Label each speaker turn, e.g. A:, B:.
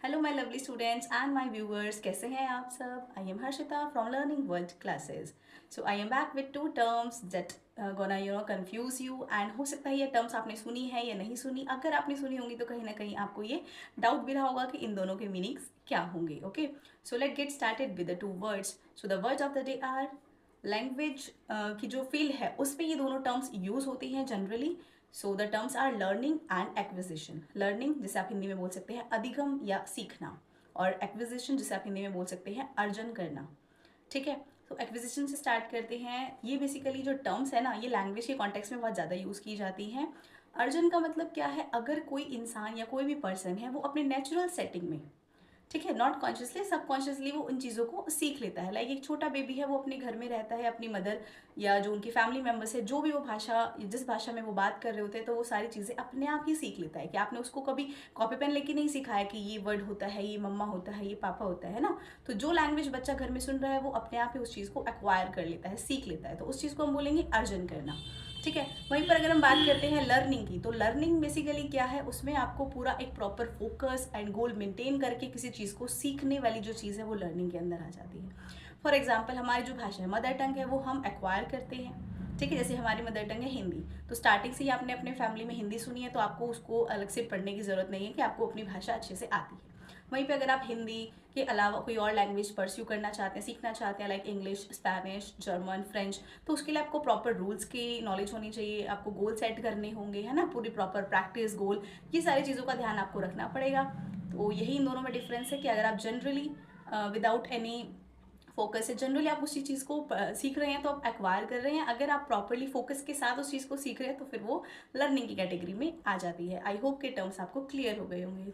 A: Hello my lovely students and my viewers, कैसे हैं आप सब। I am Harshita from learning world classes. So I am back with two terms that gonna confuse you, and हो सकता है ये terms आपने सुनी है या नहीं सुनी। अगर आपने सुनी होंगी तो कहीं ना कहीं आपको ये डाउट भी रहा होगा कि इन दोनों के मीनिंग्स क्या होंगे। Okay, so let get started with the two words. So the words of the day are language. की जो फील्ड है उसमें ये दोनों टर्म्स यूज होती हैं generally. So the terms are learning and acquisition. Learning जिसे आप हिंदी में बोल सकते हैं अधिगम या सीखना, और एक्विजिशन जिसे आप हिंदी में बोल सकते हैं अर्जन करना। ठीक है, तो एक्विजिशन से स्टार्ट करते हैं। ये बेसिकली जो टर्म्स है ना, ये लैंग्वेज के कॉन्टेक्स्ट में बहुत ज़्यादा यूज़ की जाती हैं। अर्जन का मतलब क्या है, अगर कोई इंसान या कोई भी पर्सन है वो अपने नेचुरल सेटिंग में, ठीक है, नॉट कॉन्शियसली, सबकॉन्शियसली वो उन चीज़ों को सीख लेता है। लाइक एक छोटा बेबी है, वो अपने घर में रहता है, अपनी मदर या जो उनकी फैमिली मेम्बर्स है, जो भी वो भाषा, जिस भाषा में वो बात कर रहे होते हैं, तो वो सारी चीज़ें अपने आप ही सीख लेता है। कि आपने उसको कभी कॉपी पेन लेके नहीं सिखाया कि ये वर्ड होता है, ये मम्मा होता है, ये पापा होता है ना। तो जो लैंग्वेज बच्चा घर में सुन रहा है वो अपने आप ही उस चीज़ को एक्वायर कर लेता है, सीख लेता है। तो उस चीज़ को हम बोलेंगे अर्जन करना। ठीक है, वहीं पर अगर हम बात करते हैं लर्निंग की, तो लर्निंग बेसिकली क्या है, उसमें आपको पूरा एक proper focus and goal maintain करके किसी चीज़ को सीखने वाली जो चीज़ है वो लर्निंग के अंदर आ जाती है। फॉर एग्जाम्पल, हमारी जो भाषा है, मदर टंग है, वो हम एक्वायर करते हैं। ठीक है, जैसे हमारी मदर टंग है हिंदी, तो स्टार्टिंग से ही आपने अपने फैमिली में हिंदी सुनी है, तो आपको उसको अलग से पढ़ने की ज़रूरत नहीं है कि आपको अपनी भाषा अच्छे से आती है। वहीं पे अगर आप हिंदी के अलावा कोई और लैंग्वेज परस्यू करना चाहते हैं, सीखना चाहते हैं, like English, Spanish, German, French, तो उसके लिए आपको प्रॉपर रूल्स की नॉलेज होनी चाहिए, आपको गोल सेट करने होंगे, है ना, पूरी प्रॉपर प्रैक्टिस गोल, ये सारी चीज़ों का ध्यान आपको रखना पड़ेगा। तो यही इन दोनों में डिफरेंस है कि अगर आप जनरली विदाउट एनी फोकस है, जनरली आप उसी चीज़ को सीख रहे हैं तो आप एक्वायर कर रहे हैं। अगर आप प्रॉपरली फोकस के साथ उस चीज़ को सीख रहे हैं तो फिर वो लर्निंग की कैटेगरी में आ जाती है। आई होप के टर्म्स आपको क्लियर हो गए होंगे।